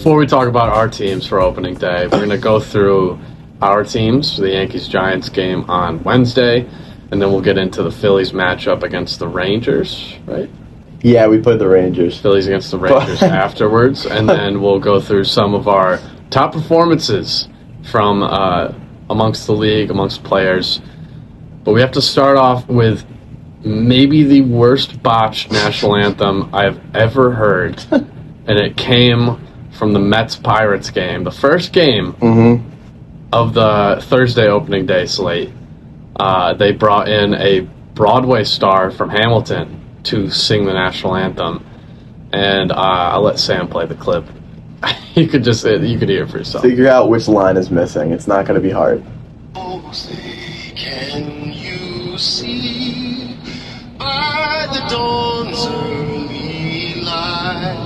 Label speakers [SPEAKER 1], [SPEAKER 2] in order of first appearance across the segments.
[SPEAKER 1] before we talk about our teams for opening day, we're going to go through our teams for the Yankees-Giants game on Wednesday, and then we'll get into the Phillies matchup against the Rangers, right?
[SPEAKER 2] Yeah, we played the Rangers.
[SPEAKER 1] Phillies against the Rangers afterwards, and then we'll go through some of our top performances from amongst the league, amongst players. But we have to start off with maybe the worst botched national anthem I've ever heard, and it came from the Mets-Pirates game, the first game of the Thursday opening day slate. They brought in a Broadway star from Hamilton to sing the national anthem, and I'll let Sam play the clip. You could hear it for yourself.
[SPEAKER 2] Figure out which line is missing. It's not going to be hard.
[SPEAKER 3] Oh, say, can you see by the dawn's early light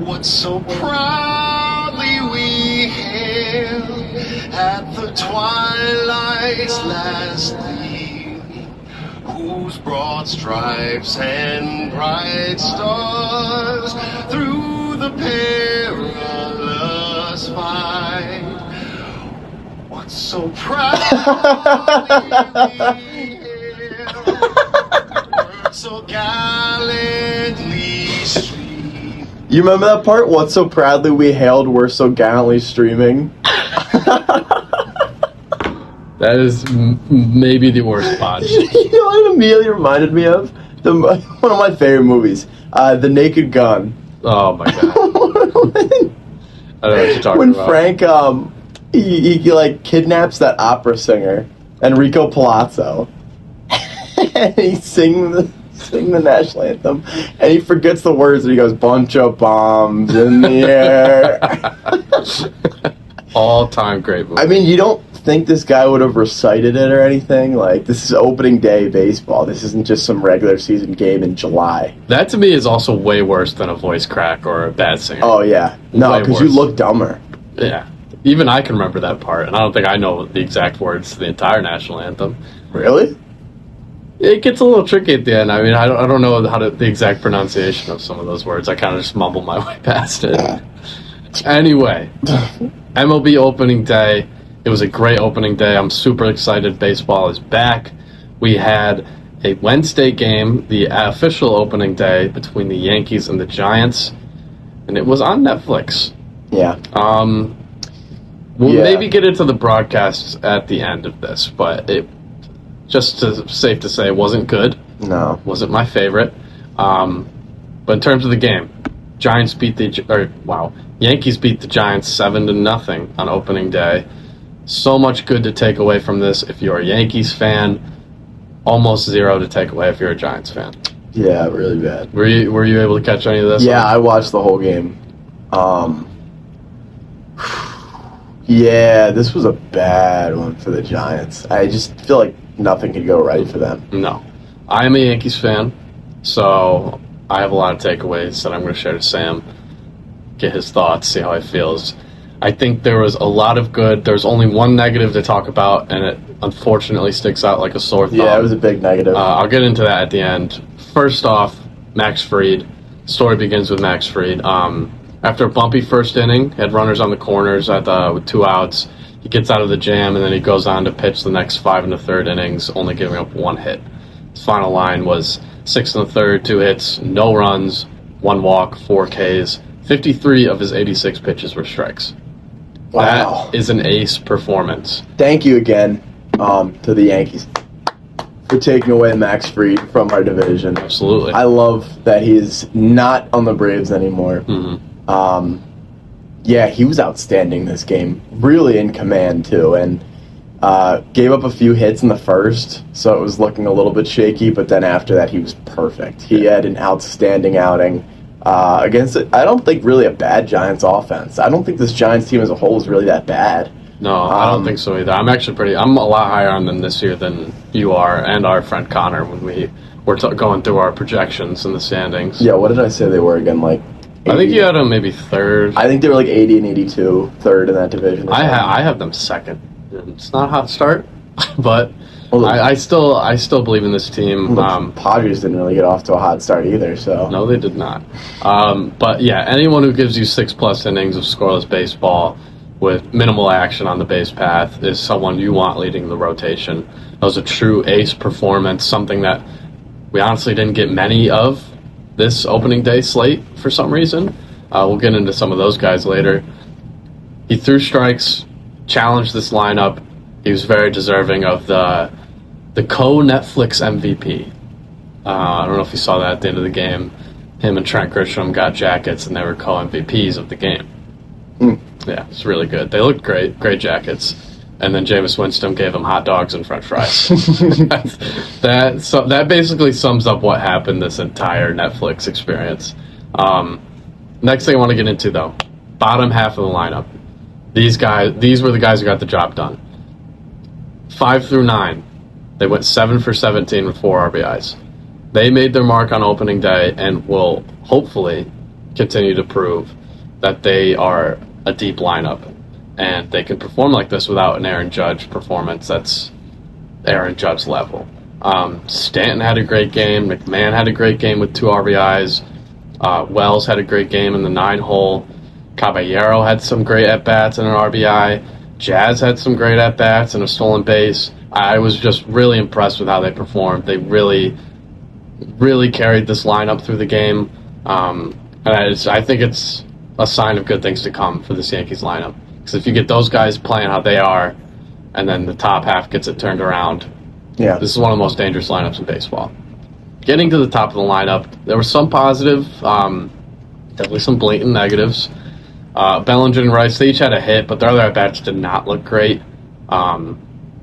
[SPEAKER 3] what so proudly we hailed at the twilight's last gleam, whose broad stripes and bright stars through the perilous fight, what so proudly we hailed, so gallantly streamed.
[SPEAKER 2] You remember that part? What so proudly we hailed, we're so gallantly streaming.
[SPEAKER 1] That is maybe the worst botch.
[SPEAKER 2] You know what it immediately reminded me of? One of my favorite movies, The Naked Gun.
[SPEAKER 1] Oh my god. I don't know what you're talking
[SPEAKER 2] when
[SPEAKER 1] about.
[SPEAKER 2] Frank, he like kidnaps that opera singer, Enrico Palazzo, and he sing the national anthem, and he forgets the words, and he goes, "Bunch of bombs in the air."
[SPEAKER 1] All-time great movie.
[SPEAKER 2] I mean, you don't think this guy would have recited it or anything? Like, this is opening day baseball. This isn't just some regular season game in July.
[SPEAKER 1] That to me is also way worse than a voice crack or a bad singer.
[SPEAKER 2] Oh, yeah. No, because you look dumber.
[SPEAKER 1] Yeah. Even I can remember that part, and I don't think I know the exact words to the entire national anthem.
[SPEAKER 2] Really?
[SPEAKER 1] It gets a little tricky at the end. I mean, I don't know the exact pronunciation of some of those words. I kind of just mumble my way past it. Anyway, MLB Opening Day. It was a great opening day. I'm super excited. Baseball is back. We had a Wednesday game, the official opening day between the Yankees and the Giants, and it was on Netflix.
[SPEAKER 2] Yeah.
[SPEAKER 1] We'll maybe get into the broadcasts at the end of this, but safe to say, it wasn't good.
[SPEAKER 2] No.
[SPEAKER 1] Wasn't my favorite. But in terms of the game, Yankees beat the Giants 7-0 on opening day. So much good to take away from this if you're a Yankees fan. Almost zero to take away if you're a Giants fan.
[SPEAKER 2] Yeah, really bad.
[SPEAKER 1] Were you able to catch any of this?
[SPEAKER 2] Yeah, I watched the whole game. Yeah, this was a bad one for the Giants. I just feel like nothing could go right for them.
[SPEAKER 1] No. I am a Yankees fan, so I have a lot of takeaways that I'm going to share to Sam, get his thoughts, see how he feels. I think there was a lot of good. There's only one negative to talk about, and it unfortunately sticks out like a sore thumb.
[SPEAKER 2] Yeah, it was a big negative.
[SPEAKER 1] I'll get into that at the end. First off, Max Fried. Story begins with Max Fried. After a bumpy first inning, had runners on the corners with 2 outs. He gets out of the jam, and then he goes on to pitch the next 5 1/3 innings, only giving up 1 hit. His final line was 6 1/3, 2 hits, no runs, 1 walk, 4 Ks. 53 of his 86 pitches were strikes.
[SPEAKER 2] Wow.
[SPEAKER 1] That is an ace performance.
[SPEAKER 2] Thank you again to the Yankees for taking away Max Fried from our division.
[SPEAKER 1] Absolutely.
[SPEAKER 2] I love that he is not on the Braves anymore.
[SPEAKER 1] Mm-hmm.
[SPEAKER 2] Yeah, he was outstanding this game. Really in command, too. And gave up a few hits in the first, so it was looking a little bit shaky. But then after that, he was perfect. He had an outstanding outing against, I don't think, really a bad Giants offense. I don't think this Giants team as a whole is really that bad.
[SPEAKER 1] No, I don't think so either. I'm a lot higher on them this year than you are and our friend Connor when we were going through our projections in the standings.
[SPEAKER 2] Yeah, what did I say they were again? Like 80?
[SPEAKER 1] I think you had them maybe third.
[SPEAKER 2] I think they were like 80 and 82, third in that division.
[SPEAKER 1] I have them second. It's not a hot start, but
[SPEAKER 2] Well,
[SPEAKER 1] I still believe in this team.
[SPEAKER 2] the Padres didn't really get off to a hot start either. So
[SPEAKER 1] No, they did not. But yeah, anyone who gives you 6+ innings of scoreless baseball with minimal action on the base path is someone you want leading the rotation. That was a true ace performance, something that we honestly didn't get many of this opening day slate for some reason. We'll get into some of those guys later. He threw strikes, challenged this lineup. He was very deserving of the co-Netflix MVP. I don't know if you saw that at the end of the game. Him and Trent Grisham got jackets, and they were co-MVPs of the game. Yeah, it's really good. They looked great jackets. And then Jameis Winston gave them hot dogs and French fries. That basically sums up what happened this entire Netflix experience. Next thing I want to get into, though, bottom half of the lineup. These were the guys who got the job done. 5 through 9, they went 7 for 17 with 4 RBIs. They made their mark on opening day and will hopefully continue to prove that they are a deep lineup and they can perform like this without an Aaron Judge performance that's Aaron Judge level. Stanton had a great game. McMahon had a great game with 2 RBIs. Wells had a great game in the 9-hole. Caballero had some great at-bats and an RBI. Jazz had some great at-bats and a stolen base. I was just really impressed with how they performed. They really carried this lineup through the game. And I think it's a sign of good things to come for this Yankees lineup. Because if you get those guys playing how they are, and then the top half gets it turned around, this is one of the most dangerous lineups in baseball. Getting to the top of the lineup, there was some positive, definitely some blatant negatives. Bellinger and Rice, they each had a hit, but their other at-bats did not look great.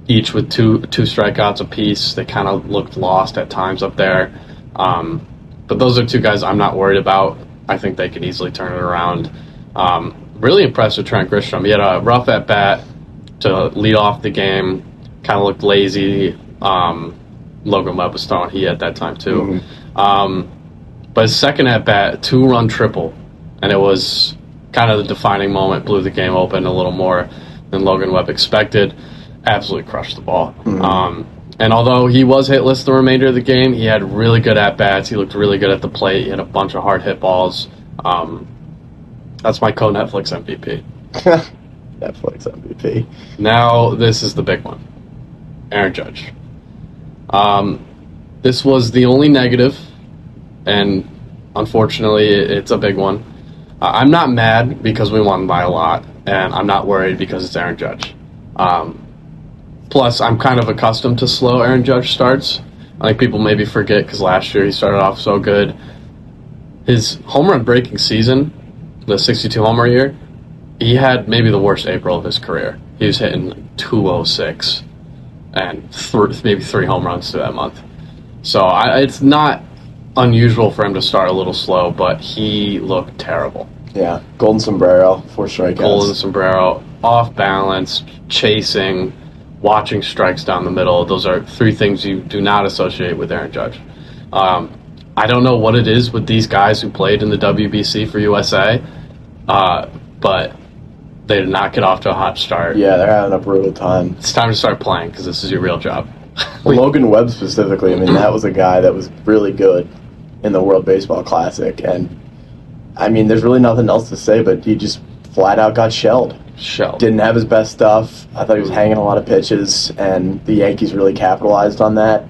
[SPEAKER 1] Each with two strikeouts apiece. They kind of looked lost at times up there. But those are 2 guys I'm not worried about. I think they could easily turn it around. Really impressed with Trent Grisham. He had a rough at-bat to lead off the game. Kind of looked lazy. Logan Webb was throwing heat at that time, too. But his second at-bat, 2-run triple. And it was kind of the defining moment, blew the game open a little more than Logan Webb expected. Absolutely crushed the ball. And although he was hitless the remainder of the game, he had really good at-bats. He looked really good at the plate. He had a bunch of hard hit balls. That's my co-Netflix MVP.
[SPEAKER 2] Netflix MVP.
[SPEAKER 1] Now, this is the big one. Aaron Judge. This was the only negative, and unfortunately, it's a big one. I'm not mad because we won by a lot, and I'm not worried because it's Aaron Judge. Plus, I'm kind of accustomed to slow Aaron Judge starts. I think people maybe forget because last year he started off so good. His home run breaking season, the 62 homer year, he had maybe the worst April of his career. He was hitting 206 and maybe 3 home runs through that month. So it's not unusual for him to start a little slow, but he looked terrible.
[SPEAKER 2] Yeah, golden sombrero, 4 strikeouts.
[SPEAKER 1] Golden sombrero, off balance, chasing, watching strikes down the middle. Those are 3 things you do not associate with Aaron Judge. I don't know what it is with these guys who played in the WBC for USA, but they did not get off to a hot start.
[SPEAKER 2] Yeah, they're having a brutal time.
[SPEAKER 1] It's time to start playing because this is your real job.
[SPEAKER 2] Well, Logan Webb specifically, I mean, that was a guy that was really good in the World Baseball Classic. And, I mean, there's really nothing else to say, but he just flat out got shelled. Didn't have his best stuff. I thought he was hanging a lot of pitches, and the Yankees really capitalized on that.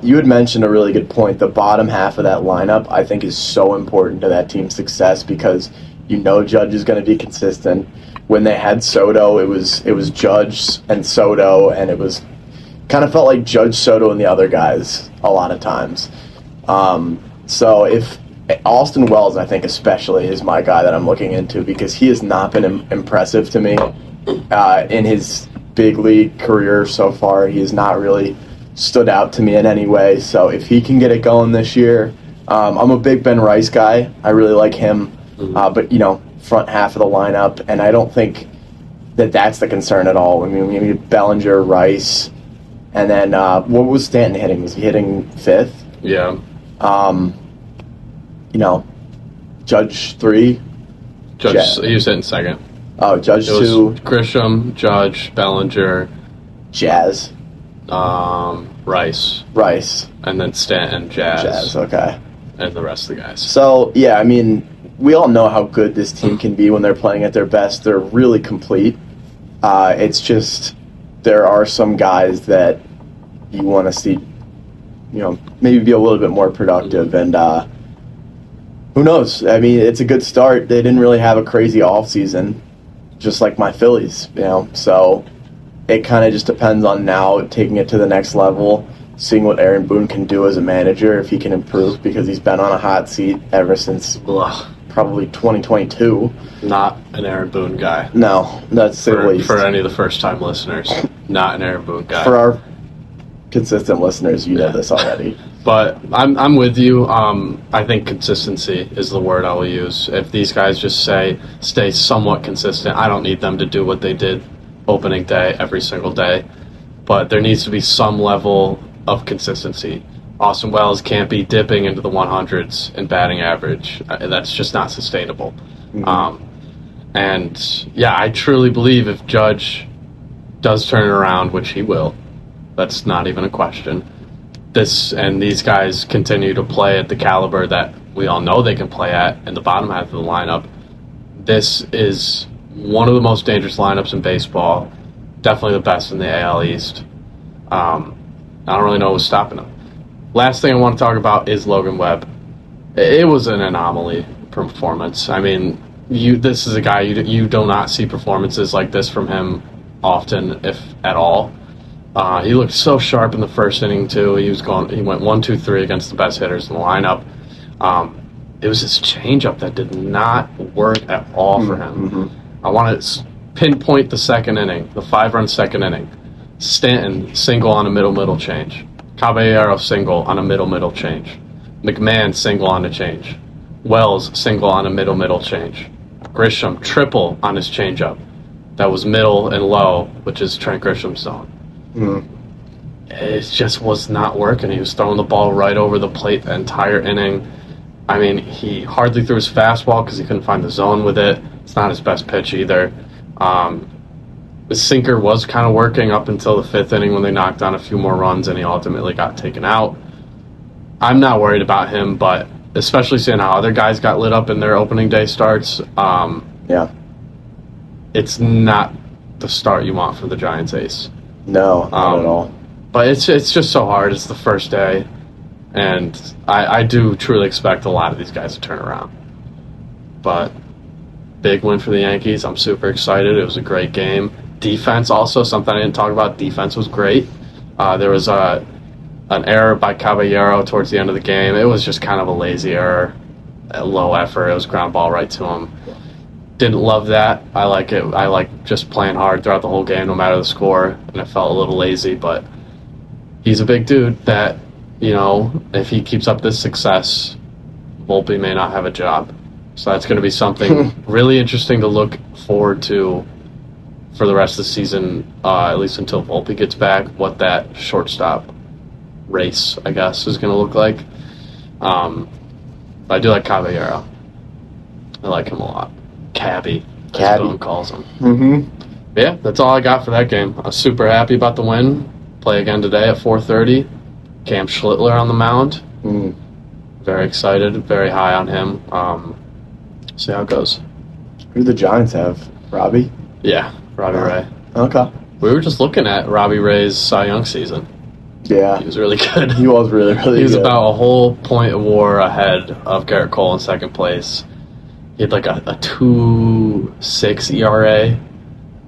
[SPEAKER 2] You had mentioned a really good point. The bottom half of that lineup, I think, is so important to that team's success because you know Judge is going to be consistent. When they had Soto, it was Judge and Soto, and it was kind of felt like Judge, Soto, and the other guys a lot of times. So if Austin Wells, I think especially, is my guy that I'm looking into because he has not been impressive to me in his big league career so far. He has not really stood out to me in any way. So if he can get it going this year, I'm a big Ben Rice guy. I really like him. But, you know, front half of the lineup, and I don't think that's the concern at all. I mean, we need Bellinger, Rice, and then what was Stanton hitting? Was he hitting 5th?
[SPEAKER 1] Yeah.
[SPEAKER 2] You know, Judge 3.
[SPEAKER 1] Judge, he was hitting 2nd.
[SPEAKER 2] Oh, Judge 2.
[SPEAKER 1] Grisham, Judge, Bellinger.
[SPEAKER 2] Jazz.
[SPEAKER 1] Rice, and then Stanton, Jazz,
[SPEAKER 2] okay.
[SPEAKER 1] And the rest of the guys.
[SPEAKER 2] So, yeah, I mean, we all know how good this team can be when they're playing at their best. They're really complete. It's just there are some guys that you want to see, maybe be a little bit more productive. And who knows? I mean, it's a good start. They didn't really have a crazy offseason, just like my Phillies, So it kind of just depends on now taking it to the next level, seeing what Aaron Boone can do as a manager, if he can improve, because he's been on a hot seat ever since probably 2022.
[SPEAKER 1] Not an Aaron Boone guy.
[SPEAKER 2] No, that's the least.
[SPEAKER 1] For any of the first-time listeners, not an Aaron Boone guy.
[SPEAKER 2] For our consistent listeners, you know this already.
[SPEAKER 1] But I'm with you. I think consistency is the word I will use. If these guys just stay somewhat consistent, I don't need them to do what they did opening day every single day. But there needs to be some level of consistency. Austin Wells can't be dipping into the 100s in batting average. That's just not sustainable. Mm-hmm. And, yeah, I truly believe if Judge does turn it around, which he will, that's not even a question, these guys continue to play at the caliber that we all know they can play at in the bottom half of the lineup, this is one of the most dangerous lineups in baseball, definitely the best in the AL East. I don't really know what's stopping them. Last thing I want to talk about is Logan Webb. It was an anomaly performance. I mean, this is a guy you do not see performances like this from him often, if at all. He looked so sharp in the first inning too. He went 1, 2, 3 against the best hitters in the lineup. It was his changeup that did not work at all for him. Mm-hmm. I want to pinpoint the second inning, the 5-run second inning. Stanton single on a middle change. Caballero single on a middle change. McMahon single on a change. Wells single on a middle change. Grisham triple on his changeup. That was middle and low, which is Trent Grisham's zone. It just was not working. He was throwing the ball right over the plate the entire inning. I mean, he hardly threw his fastball because he couldn't find the zone with it. It's not his best pitch either. The sinker was kind of working up until the 5th inning when they knocked down a few more runs and he ultimately got taken out. I'm not worried about him, but especially seeing how other guys got lit up in their opening day starts, it's not the start you want for the Giants ace.
[SPEAKER 2] No, not at all.
[SPEAKER 1] But it's just so hard. It's the first day, and I do truly expect a lot of these guys to turn around. But big win for the Yankees. I'm super excited. It was a great game. Defense also, something I didn't talk about. Defense was great. There was an error by Caballero towards the end of the game. It was just kind of a lazy error, a low effort. It was ground ball right to him. Didn't love that. I like it. I like just playing hard throughout the whole game, no matter the score. And it felt a little lazy, but he's a big dude that, if he keeps up this success, Volpe may not have a job. So that's going to be something really interesting to look forward to for the rest of the season, at least until Volpe gets back, what that shortstop race, I guess, is going to look like. But I do like Caballero. I like him a lot. Cabby, as Dylan calls him. Mm-hmm. Yeah, that's all I got for that game. I was super happy about the win. Play again today at 4:30. Cam Schlittler on the mound. Very excited, very high on him. See how it goes.
[SPEAKER 2] Who do the Giants have? Robbie?
[SPEAKER 1] Yeah, Robbie Ray.
[SPEAKER 2] Okay.
[SPEAKER 1] We were just looking at Robbie Ray's Cy Young season.
[SPEAKER 2] Yeah.
[SPEAKER 1] He was really good.
[SPEAKER 2] He was really, really good.
[SPEAKER 1] He was about a whole point of WAR ahead of Garrett Cole in second place. He had like a 2.6 ERA.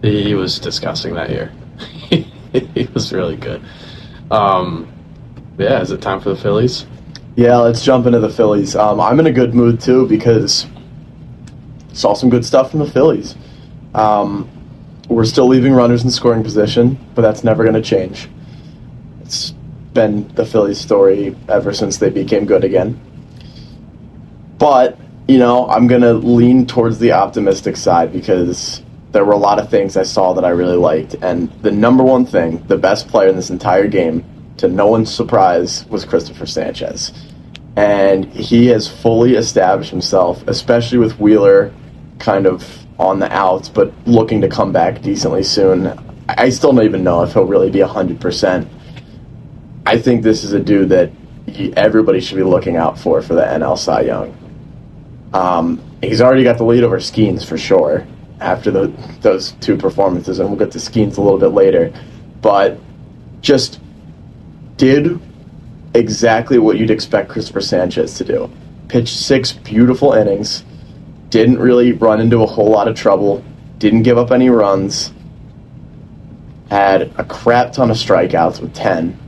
[SPEAKER 1] He was disgusting that year. He was really good. Yeah, is it time for the Phillies?
[SPEAKER 2] Yeah, let's jump into the Phillies. I'm in a good mood too because saw some good stuff from the Phillies. We're still leaving runners in scoring position, but that's never going to change. It's been the Phillies story ever since they became good again. But, I'm going to lean towards the optimistic side because there were a lot of things I saw that I really liked. And the number one thing, the best player in this entire game, to no one's surprise, was Christopher Sanchez. And he has fully established himself, especially with Wheeler kind of on the outs, but looking to come back decently soon. I still don't even know if he'll really be 100%. I think this is a dude that everybody should be looking out for the NL Cy Young. He's already got the lead over Skeens for sure after those two performances, and we'll get to Skeens a little bit later. But just did exactly what you'd expect Christopher Sanchez to do. Pitched 6 beautiful innings, didn't really run into a whole lot of trouble, didn't give up any runs, had a crap ton of strikeouts with 10.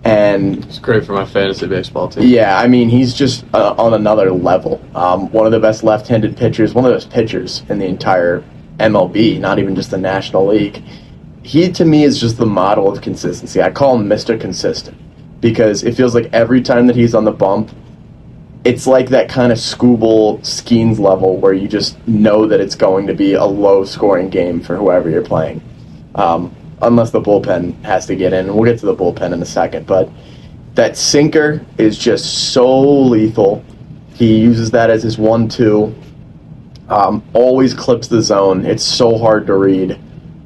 [SPEAKER 2] And
[SPEAKER 1] it's great for my fantasy baseball team.
[SPEAKER 2] Yeah, I mean, he's just on another level. One of the best left-handed pitchers, one of the best pitchers in the entire MLB, not even just the National League. He, to me, is just the model of consistency. I call him Mr. Consistent because it feels like every time that he's on the bump, it's like that kind of Scooble Skeens level where you just know that it's going to be a low-scoring game for whoever you're playing. Unless the bullpen has to get in. And we'll get to the bullpen in a second. But that sinker is just so lethal. He uses that as his 1-2. Always clips the zone. It's so hard to read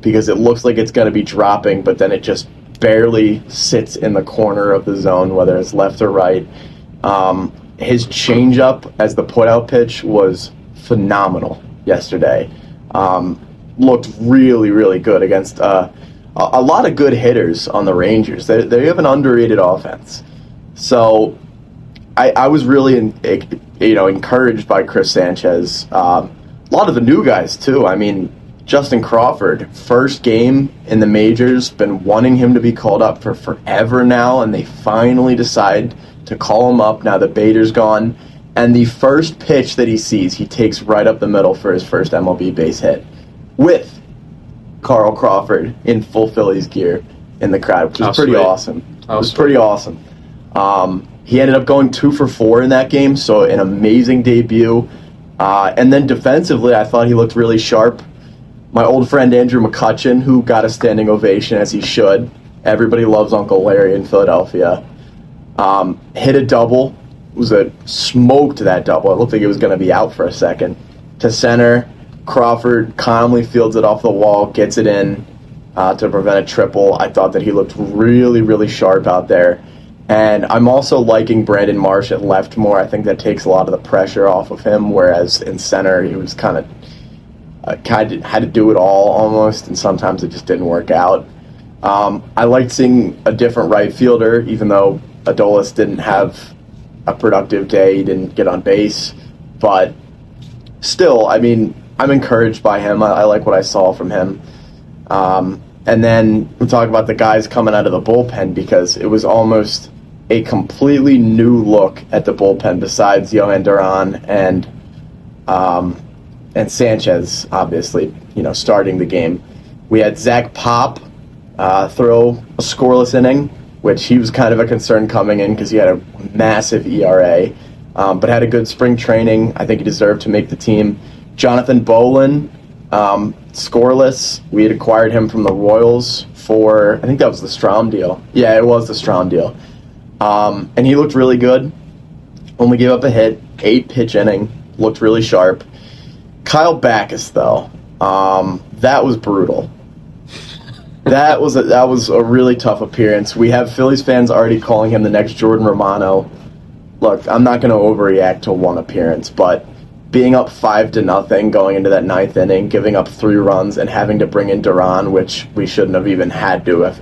[SPEAKER 2] because it looks like it's going to be dropping, but then it just barely sits in the corner of the zone, whether it's left or right. His changeup as the put-out pitch was phenomenal yesterday. Looked really, really good against a lot of good hitters on the Rangers. They have an underrated offense. So I was really encouraged by Chris Sanchez. A lot of the new guys, too. I mean, Justin Crawford, first game in the majors, been wanting him to be called up for forever now, and they finally decide to call him up now that Bader's gone. And the first pitch that he sees, he takes right up the middle for his first MLB base hit with Carl Crawford in full Phillies gear in the crowd, which was pretty awesome. It was pretty awesome. He ended up going 2 for 4 in that game, so an amazing debut. And then defensively, I thought he looked really sharp. My old friend Andrew McCutchen, who got a standing ovation as he should. Everybody loves Uncle Larry in Philadelphia. Hit a double. Smoked that double. It looked like it was going to be out for a second. To center. Crawford calmly fields it off the wall, gets it in to prevent a triple. I thought that he looked really, really sharp out there. And I'm also liking Brandon Marsh at left more. I think that takes a lot of the pressure off of him, whereas in center he was kind of had to do it all almost, and sometimes it just didn't work out. I liked seeing a different right fielder, even though Adolis didn't have a productive day. He didn't get on base. But still, I mean, I'm encouraged by him. I like what I saw from him. And then we'll talk about the guys coming out of the bullpen because it was almost a completely new look at the bullpen besides Yohan Duran and Sanchez, obviously, starting the game. We had Zach Pop throw a scoreless inning, which he was kind of a concern coming in because he had a massive ERA, but had a good spring training. I think he deserved to make the team. Jonathan Bolin, scoreless. We had acquired him from the Royals for, I think that was the Strahm deal. Yeah, it was the Strahm deal. And he looked really good. Only gave up a hit, 8-pitch inning, looked really sharp. Kyle Backus, though, that was brutal. That was a really tough appearance. We have Phillies fans already calling him the next Jordan Romano. Look, I'm not going to overreact to one appearance, but being up 5-0 going into that 9th inning, giving up 3 runs, and having to bring in Duran, which we shouldn't have even had to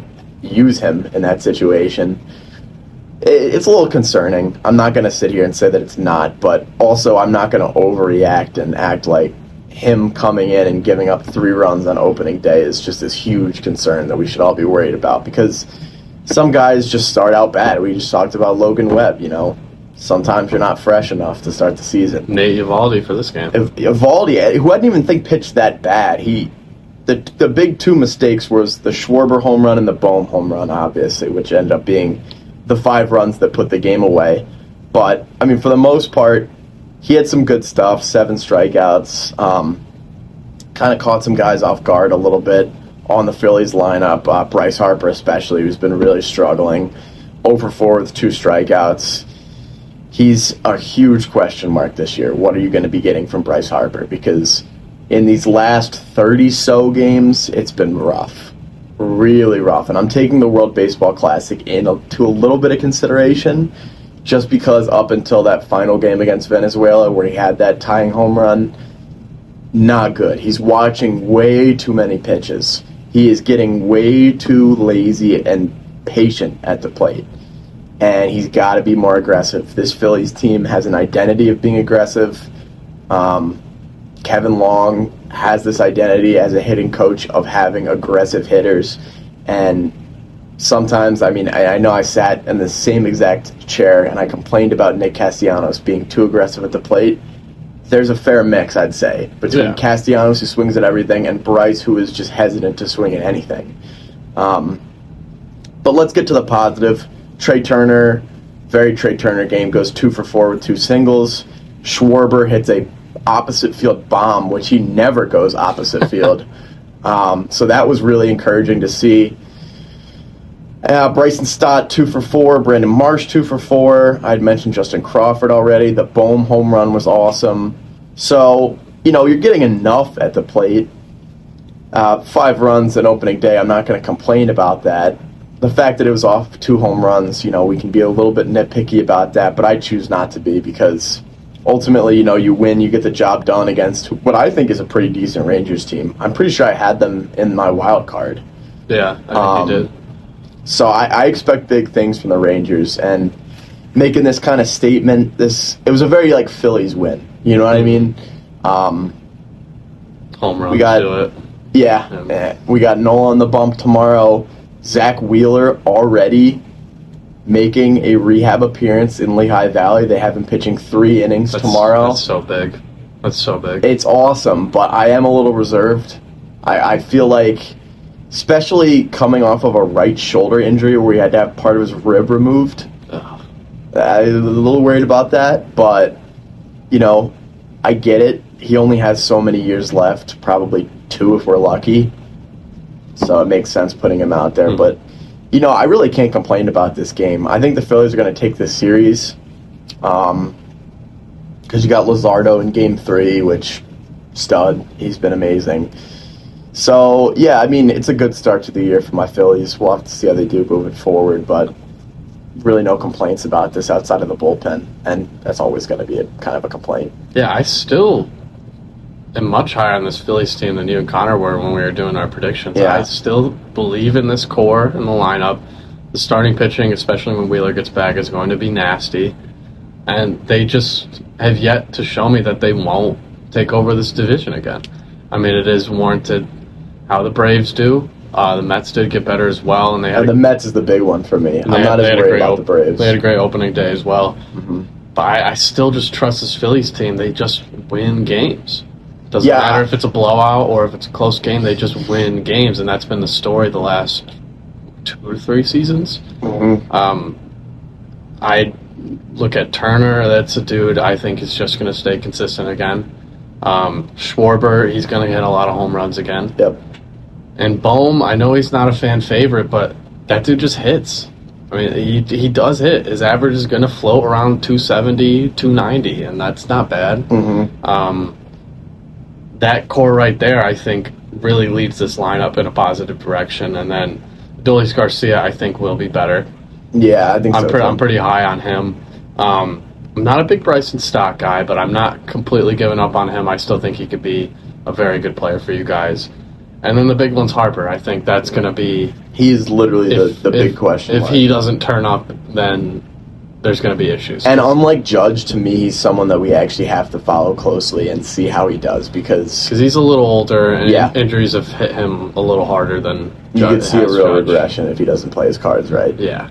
[SPEAKER 2] use him in that situation, it's a little concerning. I'm not going to sit here and say that it's not, but also I'm not going to overreact and act like him coming in and giving up 3 runs on opening day is just this huge concern that we should all be worried about, because some guys just start out bad. We just talked about Logan Webb, Sometimes you're not fresh enough to start the season.
[SPEAKER 1] Nate Eovaldi for this game.
[SPEAKER 2] Eovaldi, who I didn't even think pitched that bad. The big 2 mistakes was the Schwarber home run and the Bohm home run, obviously, which ended up being the 5 runs that put the game away. But, I mean, for the most part, he had some good stuff, 7 strikeouts. Kind of caught some guys off guard a little bit on the Phillies lineup. Bryce Harper especially, who's been really struggling. 0 for 4 with 2 strikeouts. He's a huge question mark this year. What are you going to be getting from Bryce Harper? Because in these last 30-so games, it's been rough. really rough, and I'm taking the World Baseball Classic into a little bit of consideration, just because up until that final game against Venezuela where he had that tying home run, not good. He's watching way too many pitches. He is getting way too lazy and patient at the plate, and he's got to be more aggressive. This Phillies team has an identity of being aggressive. Kevin Long has this identity as a hitting coach of having aggressive hitters, and sometimes, I know I sat in the same exact chair and I complained about Nick Castellanos being too aggressive at the plate. There's a fair mix, I'd say, between Castellanos, who swings at everything, and Bryce, who is just hesitant to swing at anything. But let's get to the positive. Trey Turner, very Trey Turner game, goes 2 for 4 with 2 singles. Schwarber hits a opposite field bomb, which he never goes opposite field. So that was really encouraging to see. Bryson Stott, 2 for 4. Brandon Marsh, 2 for 4. I'd mentioned Justin Crawford already. The Bohm home run was awesome. So, you're getting enough at the plate. 5 runs in opening day, I'm not going to complain about that. The fact that it was off 2 home runs, we can be a little bit nitpicky about that, but I choose not to be, because ultimately, you win, you get the job done against what I think is a pretty decent Rangers team. I'm pretty sure I had them in my wild card.
[SPEAKER 1] Yeah, I think you did.
[SPEAKER 2] So I expect big things from the Rangers, and making this kind of statement, it was a very Phillies win. You know what I mean?
[SPEAKER 1] Home run.
[SPEAKER 2] We got
[SPEAKER 1] to it.
[SPEAKER 2] Yeah. We got Nola on the bump tomorrow. Zach Wheeler already making a rehab appearance in Lehigh Valley. They have him pitching 3 innings tomorrow.
[SPEAKER 1] That's so big. That's so big.
[SPEAKER 2] It's awesome, but I am a little reserved. I feel like, especially coming off of a right shoulder injury where he had to have part of his rib removed, I'm a little worried about that, but, I get it. He only has so many years left, probably 2 if we're lucky, so it makes sense putting him out there. But, I really can't complain about this game. I think the Phillies are going to take this series, because you got Luzardo in Game 3, which, stud, he's been amazing. So, yeah, it's a good start to the year for my Phillies. We'll have to see how they do moving forward, but really no complaints about this outside of the bullpen, and that's always going to be kind of a complaint.
[SPEAKER 1] Yeah, I still am much higher on this Phillies team than you and Connor were when we were doing our predictions.
[SPEAKER 2] Yeah.
[SPEAKER 1] I still believe in this core in the lineup. The starting pitching, especially when Wheeler gets back, is going to be nasty, and they just have yet to show me that they won't take over this division again. It is warranted how the Braves do. The Mets did get better as well, and they had
[SPEAKER 2] the Mets is the big one for me. I'm not as worried about the Braves.
[SPEAKER 1] They had a great opening day as well. But I still just trust this Phillies team. They just win games. Doesn't matter if it's a blowout or if it's a close game. They just win games, and that's been the story the last 2 or 3 seasons. I look at Turner. That's a dude I think is just going to stay consistent again. Schwarber, he's going to hit a lot of home runs again.
[SPEAKER 2] Yep.
[SPEAKER 1] And Bohm, I know he's not a fan favorite, but that dude just hits. He does hit. His average is going to float around 270, 290, and that's not bad. That core right there, I think, really leads this lineup in a positive direction. And then Adolis Garcia, I think, will be better.
[SPEAKER 2] Yeah, I think so.
[SPEAKER 1] I'm pretty high on him. I'm not a big Bryson Stott guy, but I'm not completely giving up on him. I still think he could be a very good player for you guys. And then the big one's Harper. I think that's going to be...
[SPEAKER 2] He's literally the big question.
[SPEAKER 1] If he doesn't turn up, then there's going to be issues.
[SPEAKER 2] And unlike Judge, to me, he's someone that we actually have to follow closely and see how he does, because
[SPEAKER 1] he's a little older, and injuries have hit him a little harder than Judge.
[SPEAKER 2] You could see a real regression if he doesn't play his cards right.
[SPEAKER 1] Yeah.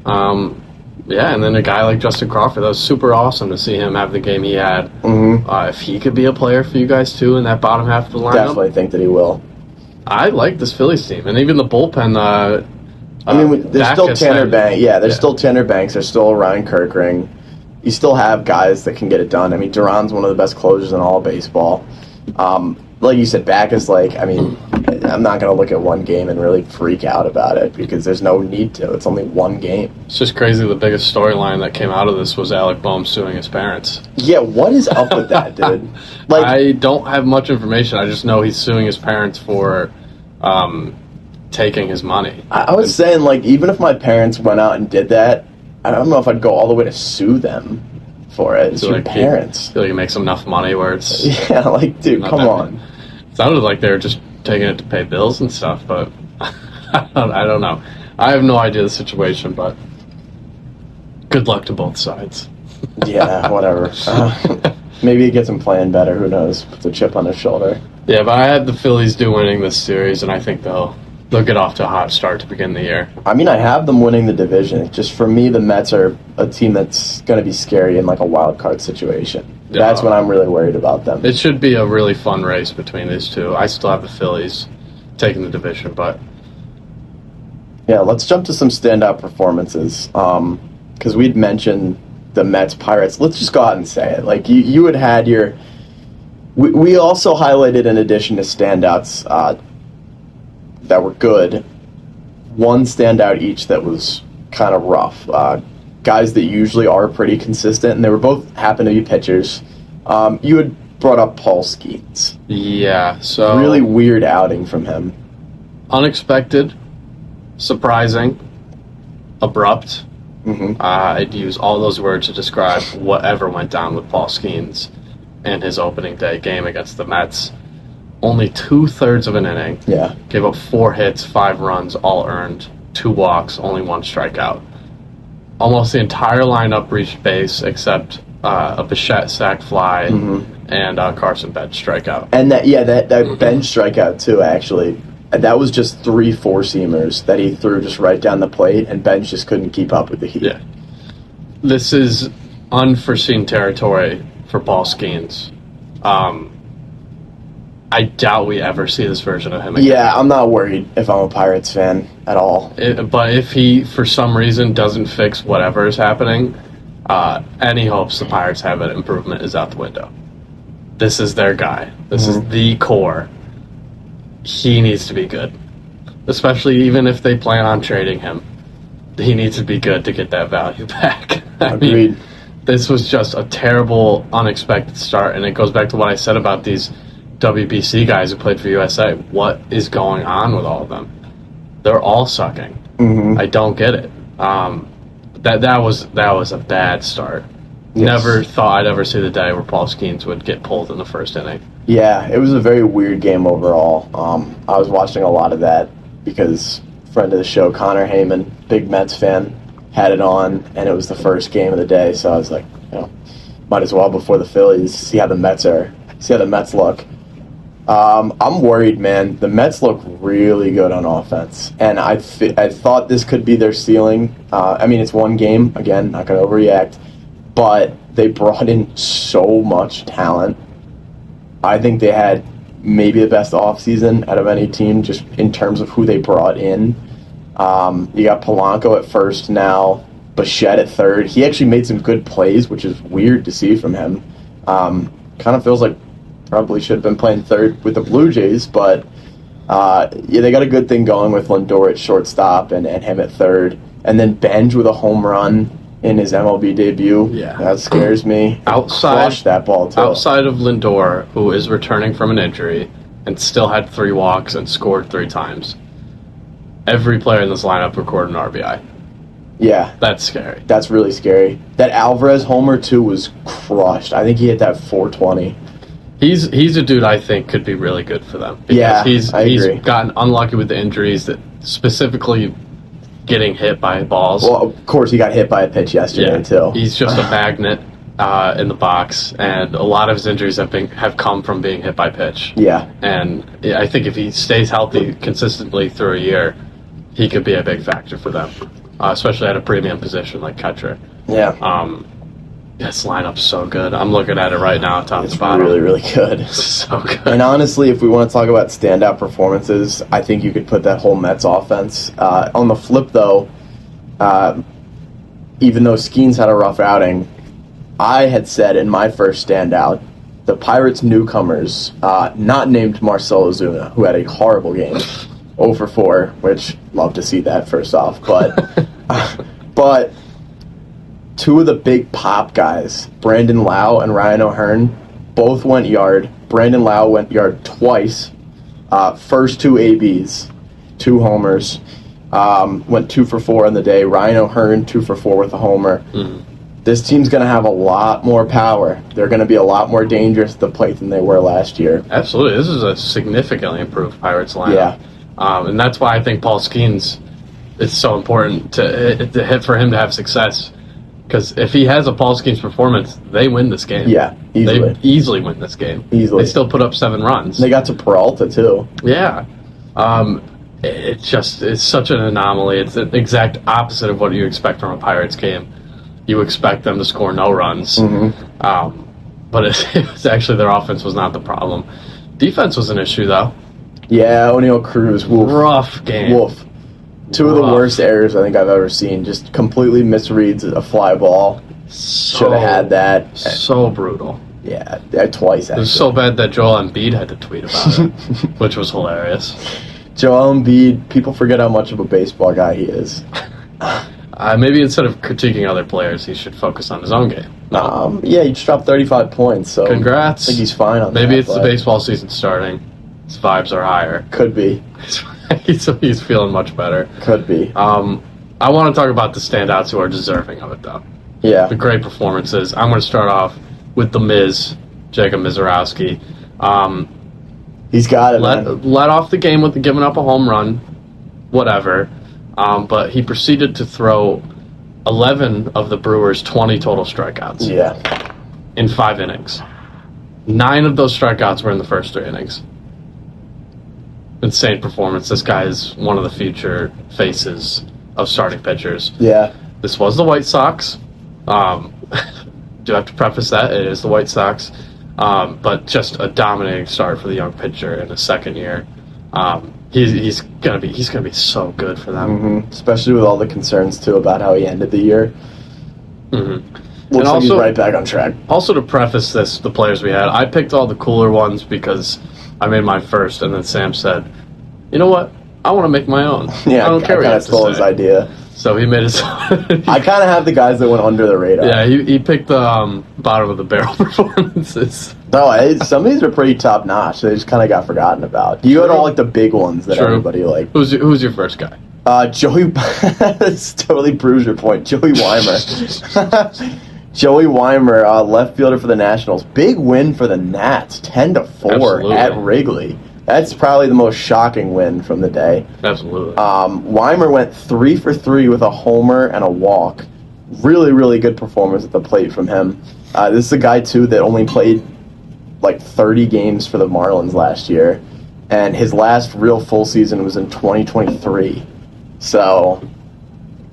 [SPEAKER 1] And then a guy like Justin Crawford, that was super awesome to see him have the game he had. If he could be a player for you guys, too, in that bottom half of the lineup.
[SPEAKER 2] Definitely think that he will.
[SPEAKER 1] I like this Phillies team, and even the bullpen.
[SPEAKER 2] There's still Tanner Banks. Yeah, there's still Tanner Banks. There's still Ryan Kirkring. You still have guys that can get it done. Duran's one of the best closers in all of baseball. Like you said, Backus, I'm not going to look at one game and really freak out about it, because there's no need to. It's only one game.
[SPEAKER 1] It's just crazy. The biggest storyline that came out of this was Alec Bohm suing his parents.
[SPEAKER 2] Yeah, what is up with that, dude?
[SPEAKER 1] I don't have much information. I just know he's suing his parents for taking his money.
[SPEAKER 2] I was saying, like, even if my parents went out and did that, I don't know if I'd go all the way to sue them for it. It's your parents.
[SPEAKER 1] I feel like it makes enough money where it's...
[SPEAKER 2] Yeah, like, dude, come on.
[SPEAKER 1] It sounded like they were just taking it to pay bills and stuff, but I don't know. I have no idea the situation, but good luck to both sides.
[SPEAKER 2] Yeah, whatever. Maybe he gets him playing better. Who knows? Puts a chip on his shoulder.
[SPEAKER 1] Yeah, but I had the Phillies winning this series, and I think they'll get off to a hot start to begin the year.
[SPEAKER 2] I mean, I have them winning the division. Just for me, the Mets are a team that's going to be scary in like a wild card situation. That's when I'm really worried about them.
[SPEAKER 1] It should be a really fun race between these two. I still have the Phillies taking the division, but...
[SPEAKER 2] Yeah, let's jump to some standout performances. Because we'd mentioned the Mets Pirates. Let's just go out and say it. Like, you had your... We also highlighted, in addition to standouts that were good, one standout each that was kind of rough. Guys that usually are pretty consistent, and they were both happen to be pitchers. You had brought up Paul Skeens.
[SPEAKER 1] Yeah, so...
[SPEAKER 2] Really weird outing from him.
[SPEAKER 1] Unexpected, surprising, abrupt.
[SPEAKER 2] Mm-hmm.
[SPEAKER 1] I'd use all those words to describe whatever went down with Paul Skeens in his opening day game against the Mets. Only 2/3 of an inning.
[SPEAKER 2] Yeah.
[SPEAKER 1] Gave up 4 hits, 5 runs, all earned, 2 walks, only 1 strikeout. Almost the entire lineup reached base except a Bichette sac fly and Carson Bench strikeout.
[SPEAKER 2] And that Bench strikeout too, actually. That was just 3 4-seamers that he threw just right down the plate, and Bench just couldn't keep up with the heat.
[SPEAKER 1] Yeah. This is unforeseen territory for Paul Skeens. I doubt we ever see this version of him again.
[SPEAKER 2] Yeah, I'm not worried if I'm a Pirates fan at all.
[SPEAKER 1] But if he, for some reason, doesn't fix whatever is happening, any hopes the Pirates have an improvement is out the window. This is their guy. This is the core. He needs to be good. Especially even if they plan on trading him. He needs to be good to get that value back.
[SPEAKER 2] Agreed.
[SPEAKER 1] This was just a terrible, unexpected start, and it goes back to what I said about these WBC guys who played for USA. What is going on with all of them? They're all sucking. I don't get it. That was a bad start. Yes. Never thought I'd ever see the day where Paul Skeens would get pulled in the first inning.
[SPEAKER 2] Yeah, it was a very weird game overall. I was watching a lot of that because friend of the show, Connor Heyman, big Mets fan, had it on, and it was the first game of the day, so I was like, might as well before the Phillies, see how the Mets look. I'm worried, man. The Mets look really good on offense, and I thought this could be their ceiling. I mean, it's one game, again, not going to overreact, but they brought in so much talent. I think they had maybe the best offseason out of any team just in terms of who they brought in. You got Polanco at first now, Bichette at third. He actually made some good plays, which is weird to see from him. Kind of feels like probably should have been playing third with the Blue Jays, but they got a good thing going with Lindor at shortstop and him at third. And then Benj with a home run in his MLB debut. Yeah. That scares me. Crushed that ball, too.
[SPEAKER 1] Outside of Lindor, who is returning from an injury and still had 3 walks and scored 3 times, every player in this lineup recorded an RBI.
[SPEAKER 2] Yeah.
[SPEAKER 1] That's scary.
[SPEAKER 2] That's really scary. That Alvarez homer, too, was crushed. I think he hit that 420.
[SPEAKER 1] He's a dude I think could be really good for them.
[SPEAKER 2] Yeah,
[SPEAKER 1] he's
[SPEAKER 2] agree.
[SPEAKER 1] Gotten unlucky with the injuries, that specifically getting hit by balls.
[SPEAKER 2] Well, of course, he got hit by a pitch yesterday, too.
[SPEAKER 1] He's just a magnet in the box, and a lot of his injuries have come from being hit by pitch.
[SPEAKER 2] Yeah.
[SPEAKER 1] And I think if he stays healthy consistently through a year, he could be a big factor for them, especially at a premium position like catcher.
[SPEAKER 2] Yeah.
[SPEAKER 1] This lineup's so good. I'm looking at it right now, top to bottom.
[SPEAKER 2] It's really, really good.
[SPEAKER 1] It's so good.
[SPEAKER 2] And honestly, if we want to talk about standout performances, I think you could put that whole Mets offense. On the flip, though, even though Skeens had a rough outing, I had said in my first standout, the Pirates newcomers, not named Marcell Ozuna, who had a horrible game, 0 for 4, which love to see that first off, but 2 of the big pop guys, Brandon Lau and Ryan O'Hearn, both went yard. Brandon Lau went yard twice, first 2 ABs. 2 homers. Went 2 for 4 on the day. Ryan O'Hearn, 2 for 4 with a homer.
[SPEAKER 1] Mm-hmm.
[SPEAKER 2] This team's going to have a lot more power. They're going to be a lot more dangerous at the plate than they were last year.
[SPEAKER 1] Absolutely. This is a significantly improved Pirates lineup.
[SPEAKER 2] Yeah.
[SPEAKER 1] And that's why I think Paul Skeens is so important to hit for him to have success. Because if he has a Paul Skeens performance, they win this game.
[SPEAKER 2] Yeah, easily.
[SPEAKER 1] They easily win this game.
[SPEAKER 2] Easily.
[SPEAKER 1] They still put up 7 runs.
[SPEAKER 2] They got to Peralta, too.
[SPEAKER 1] Yeah. It's such an anomaly. It's the exact opposite of what you expect from a Pirates game. You expect them to score no runs.
[SPEAKER 2] Mm-hmm.
[SPEAKER 1] But it was actually their offense was not the problem. Defense was an issue, though.
[SPEAKER 2] Yeah, O'Neal Cruz. Woof.
[SPEAKER 1] Rough game.
[SPEAKER 2] Woof. 2 of the worst errors I think I've ever seen. Just completely misreads a fly ball. Should have had that.
[SPEAKER 1] So brutal.
[SPEAKER 2] Yeah, twice actually.
[SPEAKER 1] It was so bad that Joel Embiid had to tweet about it, which was hilarious.
[SPEAKER 2] Joel Embiid, people forget how much of a baseball guy he is.
[SPEAKER 1] Maybe instead of critiquing other players, he should focus on his own game.
[SPEAKER 2] Yeah, he just dropped 35 points, so
[SPEAKER 1] congrats.
[SPEAKER 2] I think he's fine on
[SPEAKER 1] Maybe
[SPEAKER 2] that.
[SPEAKER 1] It's the baseball season starting. His vibes are higher.
[SPEAKER 2] Could be.
[SPEAKER 1] He's feeling much better.
[SPEAKER 2] Could be.
[SPEAKER 1] I want to talk about the standouts who are deserving of it, though.
[SPEAKER 2] Yeah.
[SPEAKER 1] The great performances. I'm going to start off with the Miz, Jacob Mizorowski.
[SPEAKER 2] He's got it, man.
[SPEAKER 1] Led off the game with giving up a home run, whatever. But he proceeded to throw 11 of the Brewers' 20 total strikeouts.
[SPEAKER 2] Yeah.
[SPEAKER 1] In 5 innings. 9 of those strikeouts were in the first 3 innings. Insane performance. This guy is one of the future faces of starting pitchers.
[SPEAKER 2] Yeah.
[SPEAKER 1] This was the White Sox. Do have to preface that it is the White Sox, but just a dominating start for the young pitcher in his second year. He's gonna be so good for them,
[SPEAKER 2] especially with all the concerns too about how he ended the year.
[SPEAKER 1] Mm-hmm.
[SPEAKER 2] Looks like he's right back on track.
[SPEAKER 1] Also, to preface this, the players we had, I picked all the cooler ones because I made mine first, and then Sam said, "You know what? I want to make my own.
[SPEAKER 2] Yeah,
[SPEAKER 1] I don't care what you have to
[SPEAKER 2] stole his
[SPEAKER 1] say."
[SPEAKER 2] idea.
[SPEAKER 1] So he made his.
[SPEAKER 2] I kind of have the guys that went under the radar.
[SPEAKER 1] Yeah, he picked the bottom of the barrel performances.
[SPEAKER 2] No, some of these are pretty top notch. They just kind of got forgotten about. You had all like the big ones that everybody liked.
[SPEAKER 1] Who's your first guy?
[SPEAKER 2] Joey. This totally proves your point. Joey Weimer. Joey Weimer, left fielder for the Nationals. Big win for the Nats, 10-4
[SPEAKER 1] Absolutely.
[SPEAKER 2] at Wrigley. That's probably the most shocking win from the day.
[SPEAKER 1] Absolutely.
[SPEAKER 2] Weimer went 3 for 3 with a homer and a walk. Really, really good performance at the plate from him. This is a guy, too, that only played like 30 games for the Marlins last year. And his last real full season was in 2023. So,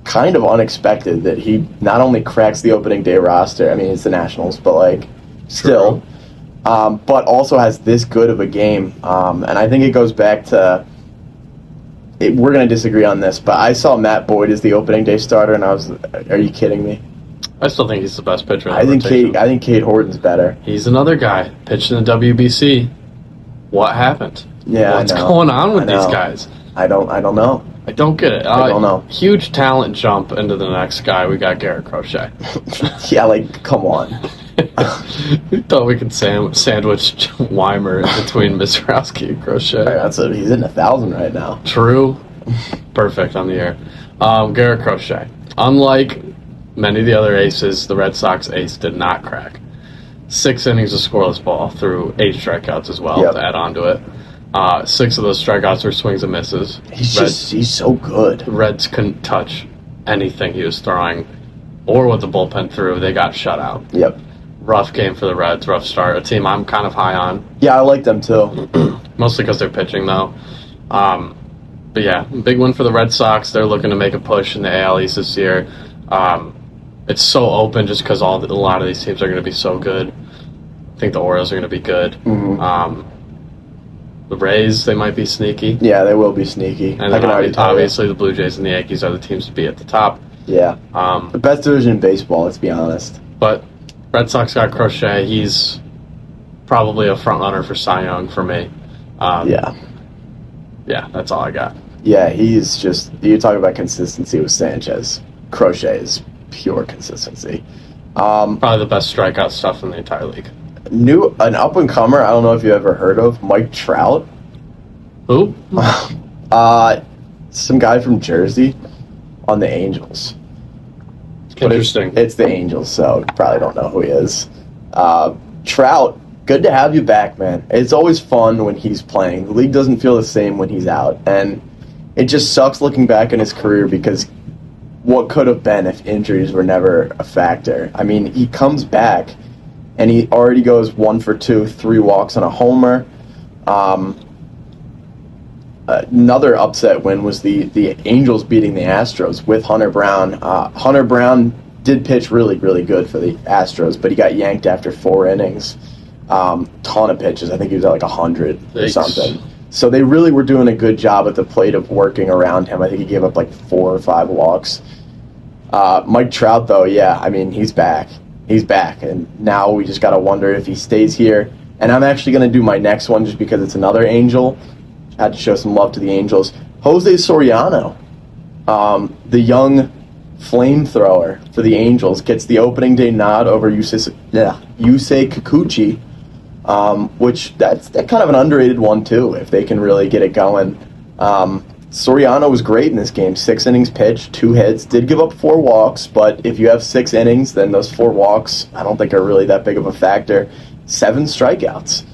[SPEAKER 2] kind of unexpected that he not only cracks the opening day roster. I mean, it's the Nationals, but like, still. But also has this good of a game. And I think it goes back to... we're going to disagree on this, but I saw Matt Boyd as the opening day starter, and I was... Are you kidding me?
[SPEAKER 1] I still think he's the best pitcher in the
[SPEAKER 2] I think
[SPEAKER 1] rotation.
[SPEAKER 2] Cade Horton's better.
[SPEAKER 1] He's another guy. Pitched in the WBC. What happened?
[SPEAKER 2] Yeah,
[SPEAKER 1] What's going on with these
[SPEAKER 2] know.
[SPEAKER 1] guys?
[SPEAKER 2] I don't know.
[SPEAKER 1] I don't get it.
[SPEAKER 2] I don't know.
[SPEAKER 1] Huge talent jump into the next guy. We got Garrett Crochet.
[SPEAKER 2] Yeah, like, come on.
[SPEAKER 1] We thought we could sandwich Weimer between Mizorowski and Crochet.
[SPEAKER 2] He's in 1,000 right now.
[SPEAKER 1] True. Perfect on the air. Garrett Crochet. Unlike many of the other aces, the Red Sox ace did not crack. 6 innings of scoreless ball through 8 strikeouts as well to add on to it. 6 of those strikeouts were swings and misses.
[SPEAKER 2] He's so good.
[SPEAKER 1] The Reds couldn't touch anything he was throwing or what the bullpen threw. They got shut out.
[SPEAKER 2] Yep.
[SPEAKER 1] Rough game for the Reds, rough start. A team I'm kind of high on.
[SPEAKER 2] Yeah, I like them too.
[SPEAKER 1] Mostly because they're pitching, though. But yeah, big win for the Red Sox. They're looking to make a push in the AL East this year. It's so open just because a lot of these teams are going to be so good. I think the Orioles are going to be good. The Rays, they might be sneaky.
[SPEAKER 2] Yeah, they will be sneaky.
[SPEAKER 1] And
[SPEAKER 2] I can already tell
[SPEAKER 1] obviously the Blue Jays and the Yankees are the teams to be at the top.
[SPEAKER 2] Yeah. The best division in baseball, let's be honest.
[SPEAKER 1] But Red Sox got Crochet. He's probably a front runner for Cy Young for me. Yeah, that's all I got.
[SPEAKER 2] Yeah, he's just... You talk about consistency with Sanchez. Crochet is pure consistency.
[SPEAKER 1] Probably the best strikeout stuff in the entire league.
[SPEAKER 2] An up-and-comer, I don't know if you ever heard of, Mike Trout.
[SPEAKER 1] Who?
[SPEAKER 2] some guy from Jersey on the Angels. But
[SPEAKER 1] Interesting.
[SPEAKER 2] It's the Angels, so you probably don't know who he is. Trout, good to have you back, man. It's always fun when he's playing. The league doesn't feel the same when he's out, and it just sucks looking back in his career because what could have been if injuries were never a factor. I mean, he comes back, and he already goes 1 for 2, 3 walks and a homer. Another upset win was the Angels beating the Astros with Hunter Brown. Hunter Brown did pitch really, really good for the Astros, but he got yanked after 4 innings. Ton of pitches. I think he was at like 100 or something. So they really were doing a good job at the plate of working around him. I think he gave up like 4 or 5 walks. Mike Trout, though, yeah, I mean, he's back. He's back, and now we just got to wonder if he stays here. And I'm actually going to do my next one just because it's another Angel. I had to show some love to the Angels. Jose Soriano, the young flamethrower for the Angels, gets the opening day nod over Yusei Kikuchi, which that's kind of an underrated one too, if they can really get it going. Soriano was great in this game. 6 innings pitched, 2 hits, did give up 4 walks, but if you have 6 innings, then those 4 walks I don't think are really that big of a factor. 7 strikeouts.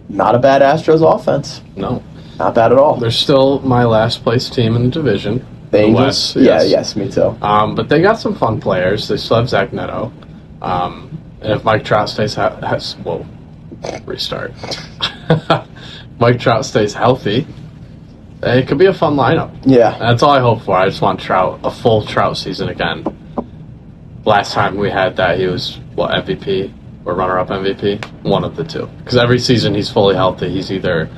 [SPEAKER 2] Not a bad Astros offense.
[SPEAKER 1] No.
[SPEAKER 2] Not bad at all.
[SPEAKER 1] They're still my last place team in the division.
[SPEAKER 2] The Angels?
[SPEAKER 1] West, yes.
[SPEAKER 2] Yes, me too.
[SPEAKER 1] But they got some fun players. They still have Zach Neto. And if Mike Trout stays restart. Mike Trout stays healthy, it could be a fun lineup.
[SPEAKER 2] Yeah.
[SPEAKER 1] That's all I hope for. I just want Trout, a full Trout season again. Last time we had that, he was, MVP? Or runner-up MVP, one of the two. Because every season he's fully healthy. He's either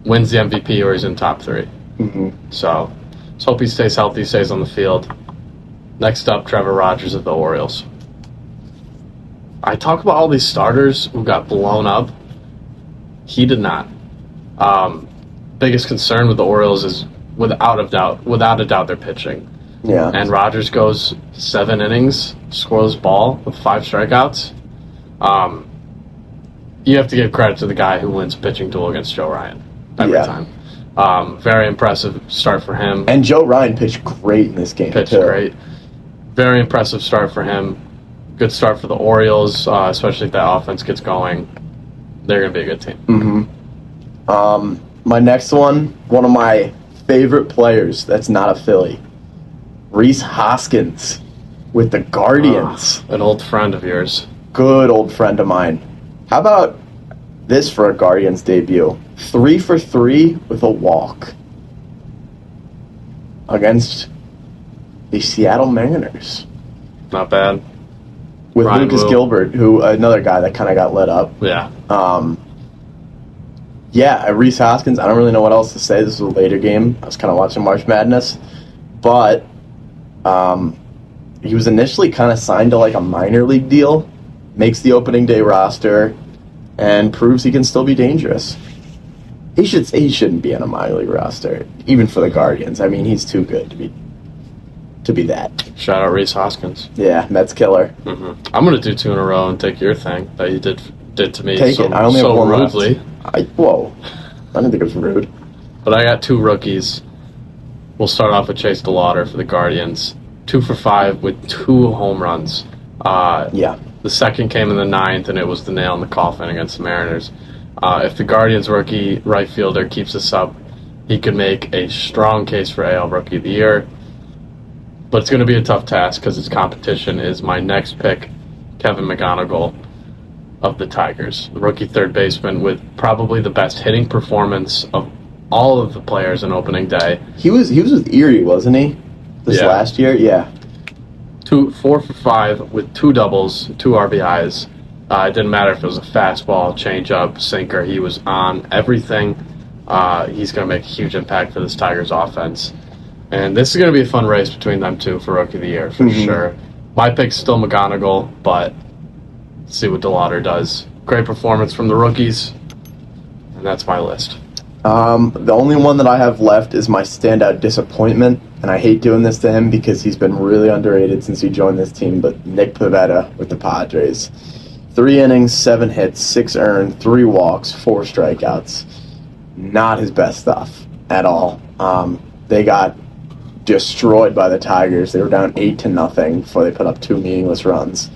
[SPEAKER 1] wins the MVP or he's in top 3.
[SPEAKER 2] Mm-hmm.
[SPEAKER 1] So, let's hope he stays healthy, stays on the field. Next up, Trevor Rogers of the Orioles. I talk about all these starters who got blown up. He did not. Biggest concern with the Orioles is, without a doubt, their pitching.
[SPEAKER 2] Yeah.
[SPEAKER 1] And Rogers goes 7 innings, scores ball with 5 strikeouts. You have to give credit to the guy who wins pitching duel against Joe Ryan every time. Very impressive start for him.
[SPEAKER 2] And Joe Ryan pitched great in this game,
[SPEAKER 1] Pitched
[SPEAKER 2] too.
[SPEAKER 1] great. Very impressive start for him. Good start for the Orioles, especially if that offense gets going. They're going to be a good team.
[SPEAKER 2] Mm-hmm. My next one of my favorite players that's not a Philly, Rhys Hoskins with the Guardians.
[SPEAKER 1] An old friend of yours.
[SPEAKER 2] Good old friend of mine. How about this for a Guardians debut? 3 for 3 with a walk against the Seattle Mariners.
[SPEAKER 1] Not bad.
[SPEAKER 2] With
[SPEAKER 1] Ryan
[SPEAKER 2] Lucas
[SPEAKER 1] Wu.
[SPEAKER 2] Gilbert, who another guy that kind of got lit up.
[SPEAKER 1] Yeah.
[SPEAKER 2] Rhys Hoskins, I don't really know what else to say. This was a later game. I was kind of watching March Madness. But he was initially kind of signed to like a minor league deal, makes the opening day roster, and proves he can still be dangerous. He shouldn't be on a minor league roster, even for the Guardians. I mean, he's too good to be that.
[SPEAKER 1] Shout out Rhys Hoskins.
[SPEAKER 2] Yeah, Mets killer.
[SPEAKER 1] Mm-hmm. I'm going to do 2 in a row and take your thing that you did to me
[SPEAKER 2] Take it. I only have one
[SPEAKER 1] rudely.
[SPEAKER 2] left. Whoa. I didn't think it was rude.
[SPEAKER 1] But I got 2 rookies. We'll start off with Chase DeLauder for the Guardians. 2 for 5 with 2 home runs.
[SPEAKER 2] Yeah.
[SPEAKER 1] The second came in the 9th, and it was the nail in the coffin against the Mariners. If the Guardians rookie right fielder keeps this up, he could make a strong case for AL Rookie of the Year. But it's going to be a tough task because his competition is my next pick, Kevin McGonigal of the Tigers. The rookie third baseman with probably the best hitting performance of all of the players in opening day.
[SPEAKER 2] He was with Erie, wasn't he? This last year? Yeah.
[SPEAKER 1] 4 for 5 with 2 doubles, 2 RBIs. It didn't matter if it was a fastball, changeup, sinker. He was on everything. He's going to make a huge impact for this Tigers offense. And this is going to be a fun race between them two for Rookie of the Year, for sure. My pick's still McGonigal, but let's see what DeLauder does. Great performance from the rookies, and that's my list.
[SPEAKER 2] The only one that I have left is my standout disappointment, and I hate doing this to him because he's been really underrated since he joined this team, but Nick Pivetta with the Padres. 3 innings, 7 hits, 6 earned, 3 walks, 4 strikeouts. Not his best stuff at all. They got destroyed by the Tigers. They were down 8-0 before they put up 2 meaningless runs.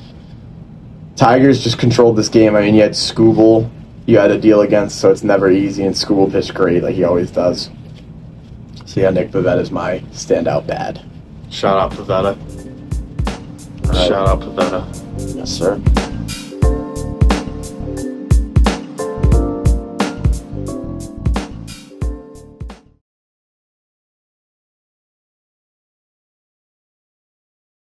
[SPEAKER 2] Tigers just controlled this game. I mean, you had Scooble you had to deal against, so it's never easy, and Scooble pitched great like he always does. So yeah, Nick Pivetta is my standout bad.
[SPEAKER 1] Shout out Pivetta.
[SPEAKER 2] Right.
[SPEAKER 1] Shout out Pivetta.
[SPEAKER 2] Yes, sir.